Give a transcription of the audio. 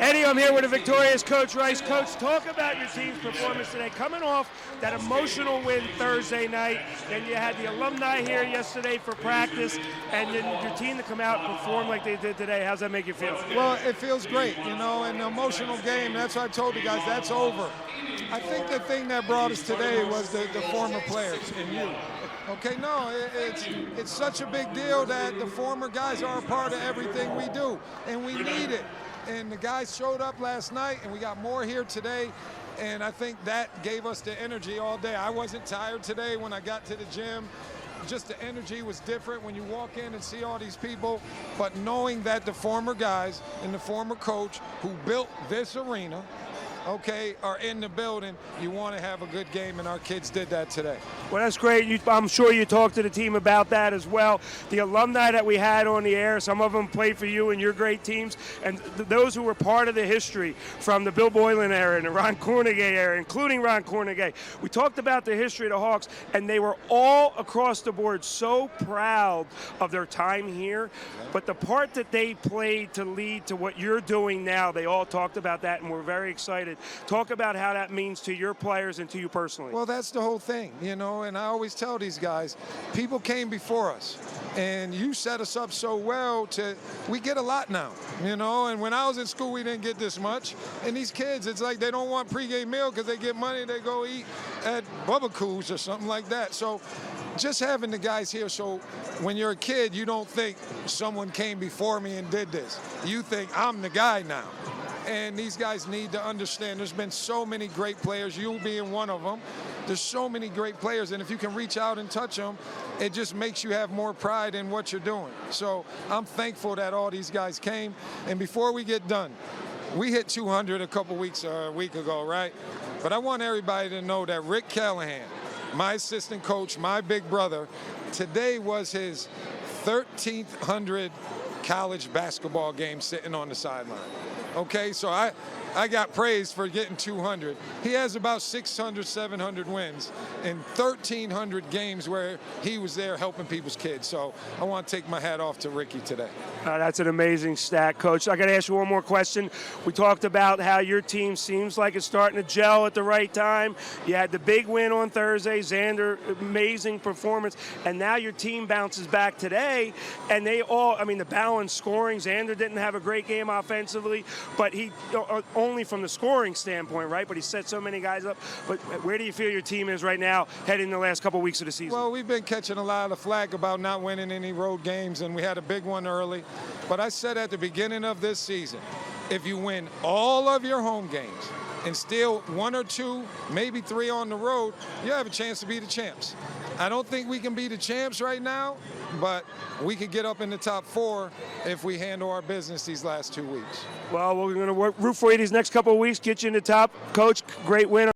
Eddie, I'm here with a victorious Coach Rice. Coach, talk about your team's performance today. Coming off that emotional win Thursday night, then you had the alumni here yesterday for practice, and then your team to come out and perform like they did today. How's that make you feel? Well, it feels great, you know, an emotional game. That's what I told you guys, that's over. I think the thing that brought us today was the former players and you. Okay, no, it's such a big deal that the former guys are a part of everything we do, and we need it. And the guys showed up last night, and we got more here today, and I think that gave us the energy all day. I wasn't tired today when I got to the gym. Just the energy was different when you walk in and see all these people, but knowing that the former guys and the former coach who built this arena, okay, are in the building, you want to have a good game, and our kids did that today. Well, that's great. I'm sure you talked to the team about that as well. The alumni that we had on the air, some of them played for you and your great teams, and those who were part of the history from the Bill Boylan era and the Ron Cornegay era, including Ron Cornegay. We talked about the history of the Hawks, and they were all across the board so proud of their time here. But the part that they played to lead to what you're doing now, they all talked about that, and we're very excited. Talk about how that means to your players and to you personally. Well, that's the whole thing, you know, and I always tell these guys, people came before us, and you set us up so well we get a lot now, you know, and when I was in school, we didn't get this much, and these kids, it's like they don't want pregame meal because they get money, they go eat at Bubba Coos or something like that. So just having the guys here, so when you're a kid, you don't think someone came before me and did this. You think I'm the guy now. And these guys need to understand there's been so many great players, you being one of them. There's so many great players, and if you can reach out and touch them, it just makes you have more pride in what you're doing. So I'm thankful that all these guys came. And before we get done, we hit 200 a week ago, right? But I want everybody to know that Rick Callahan, my assistant coach, my big brother, today was his 1,300 college basketball game sitting on the sideline. Okay, so I got praised for getting 200. He has about 600, 700 wins in 1,300 games where he was there helping people's kids. So I want to take my hat off to Ricky today. That's an amazing stat, Coach. I got to ask you one more question. We talked about how your team seems like it's starting to gel at the right time. You had the big win on Thursday. Xander, amazing performance. And now your team bounces back today, and they all, I mean, the balanced scoring. Xander didn't have a great game offensively, but he only from the scoring standpoint, right? But he set so many guys up. But where do you feel your team is right now heading the last couple weeks of the season? Well, we've been catching a lot of flack about not winning any road games, and we had a big one early. But I said at the beginning of this season, if you win all of your home games and steal 1 or 2, maybe 3 on the road, you have a chance to be the champs. I don't think we can be the champs right now, but we could get up in the top 4 if we handle our business these last 2 weeks. Well, we're going to root for you these next couple of weeks, get you in the top. Coach, great win.